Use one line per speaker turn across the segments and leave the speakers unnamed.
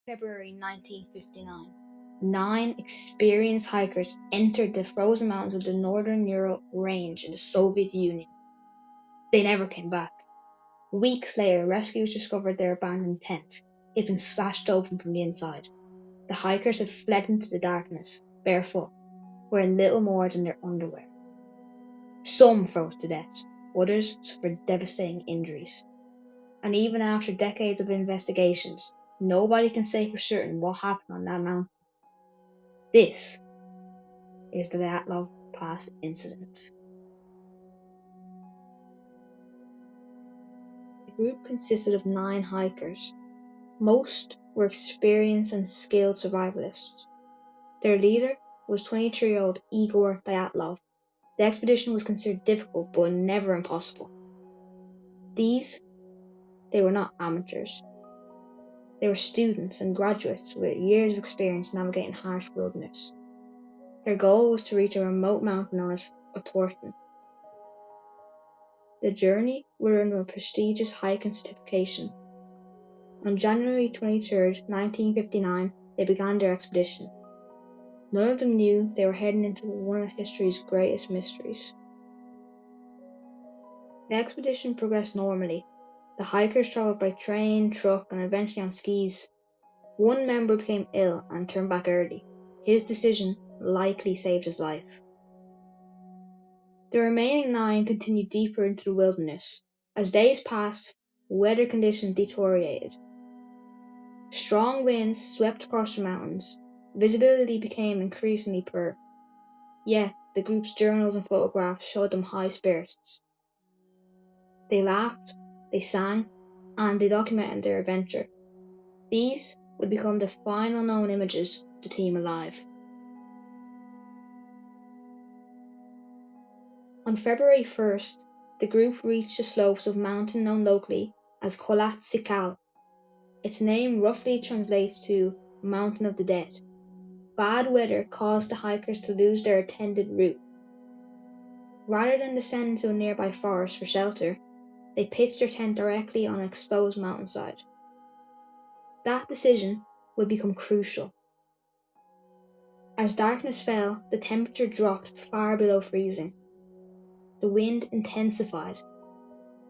February 1959, 9 experienced hikers entered the frozen mountains of the Northern Ural Range in the Soviet Union. They never came back. Weeks later, rescuers discovered their abandoned tent. It had been slashed open from the inside. The hikers had fled into the darkness, barefoot, wearing little more than their underwear. Some froze to death, others suffered devastating injuries. And even after decades of investigations, nobody can say for certain what happened on that mountain. This is the Dyatlov Pass incident. The group consisted of 9 hikers. Most were experienced and skilled survivalists. Their leader was 23-year-old Igor Dyatlov. The expedition was considered difficult but never impossible. They were not amateurs. They were students and graduates with years of experience navigating harsh wilderness. Their goal was to reach a remote mountain known as Otorten. The journey would earn them a prestigious hiking certification. On January 23, 1959, they began their expedition. None of them knew they were heading into one of history's greatest mysteries. The expedition progressed normally. The hikers traveled by train, truck, and eventually on skis. One member became ill and turned back early. His decision likely saved his life. The remaining 9 continued deeper into the wilderness. As days passed, weather conditions deteriorated. Strong winds swept across the mountains. Visibility became increasingly poor. Yet, the group's journals and photographs showed them high spirits. They laughed, they sang, and they documented their adventure. These would become the final known images of the team alive. On February 1st, the group reached the slopes of a mountain known locally as Kholat Syakhl. Its name roughly translates to Mountain of the Dead. Bad weather caused the hikers to lose their intended route. Rather than descend into a nearby forest for shelter, they pitched their tent directly on an exposed mountainside. That decision would become crucial. As darkness fell, the temperature dropped far below freezing. The wind intensified.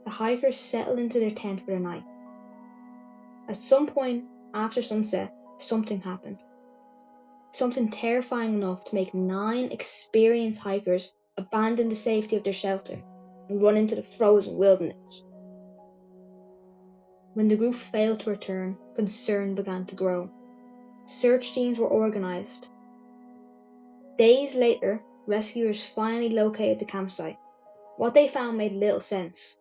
The hikers settled into their tent for the night. At some point after sunset, something happened. Something terrifying enough to make 9 experienced hikers abandon the safety of their shelter and run into the frozen wilderness. When the group failed to return, concern began to grow. Search teams were organized. Days later, rescuers finally located the campsite. What they found made little sense.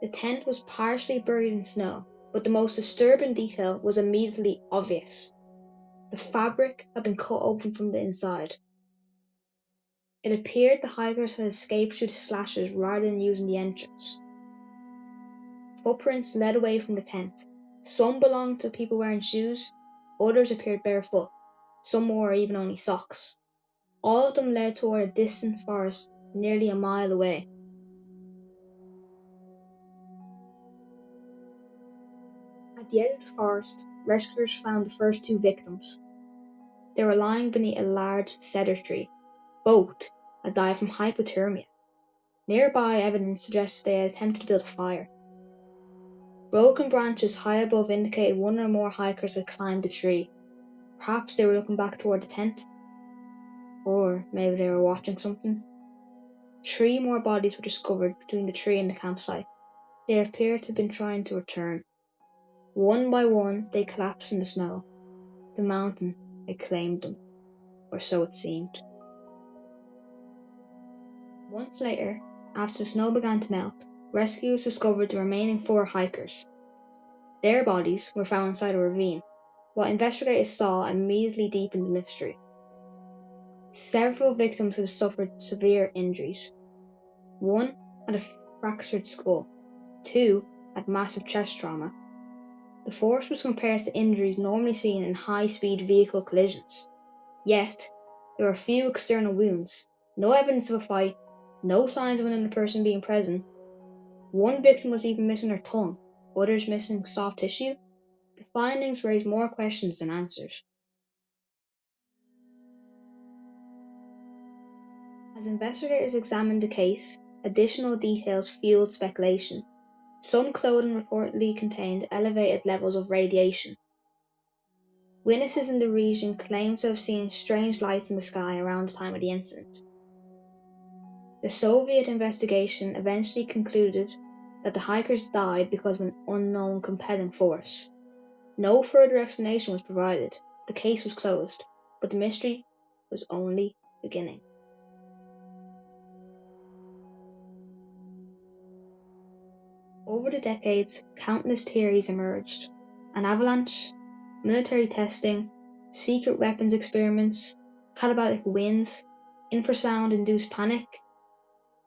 The tent was partially buried in snow, but the most disturbing detail was immediately obvious. The fabric had been cut open from the inside. It appeared the hikers had escaped through the slashes rather than using the entrance. Footprints led away from the tent. Some belonged to people wearing shoes, others appeared barefoot, some wore even only socks. All of them led toward a distant forest nearly a mile away. At the edge of the forest, rescuers found the first 2 victims. They were lying beneath a large cedar tree. Both had died from hypothermia. Nearby evidence suggested they had attempted to build a fire. Broken branches high above indicated one or more hikers had climbed the tree. Perhaps they were looking back toward the tent. Or maybe they were watching something. 3 more bodies were discovered between the tree and the campsite. They appeared to have been trying to return. One by one, they collapsed in the snow. The mountain had claimed them, or so it seemed. Months later, after the snow began to melt, rescuers discovered the remaining 4 hikers. Their bodies were found inside a ravine. What investigators saw immediately deepened the mystery. Several victims had suffered severe injuries. 1 had a fractured skull. 2 had massive chest trauma. The force was compared to injuries normally seen in high-speed vehicle collisions. Yet, there were few external wounds, no evidence of a fight, no signs of another person being present. 1 victim was even missing her tongue, others missing soft tissue. The findings raise more questions than answers. As investigators examined the case, additional details fueled speculation. Some clothing reportedly contained elevated levels of radiation. Witnesses in the region claimed to have seen strange lights in the sky around the time of the incident. The Soviet investigation eventually concluded that the hikers died because of an unknown compelling force. No further explanation was provided. The case was closed, but the mystery was only beginning. Over the decades, countless theories emerged. An avalanche, military testing, secret weapons experiments, catabolic winds, infrasound-induced panic,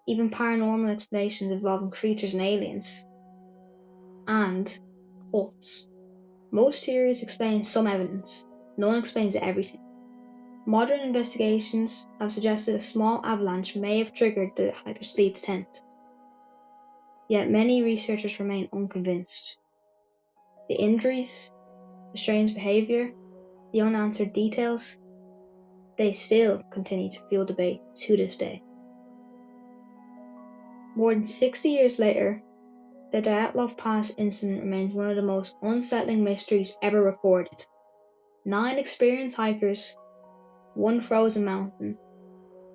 even paranormal explanations involving creatures and aliens, and cults. Most theories explain some evidence, none explains everything. Modern investigations have suggested a small avalanche may have triggered the hiker's fleet's tent. Yet many researchers remain unconvinced. The injuries, the strange behaviour, the unanswered details, they still continue to fuel debate to this day. More than 60 years later, the Dyatlov Pass incident remains one of the most unsettling mysteries ever recorded. 9 experienced hikers, 1 frozen mountain,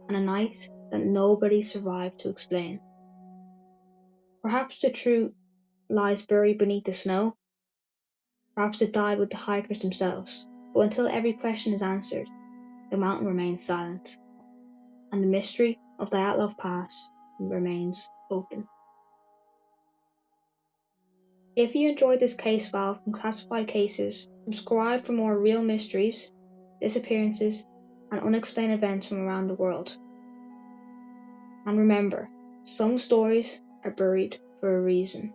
and a night that nobody survived to explain. Perhaps the truth lies buried beneath the snow. Perhaps it died with the hikers themselves. But until every question is answered, the mountain remains silent, and the mystery of Dyatlov Pass remains open. If you enjoyed this case file from Classified Cases, subscribe for more real mysteries, disappearances, and unexplained events from around the world. And remember, some stories are buried for a reason.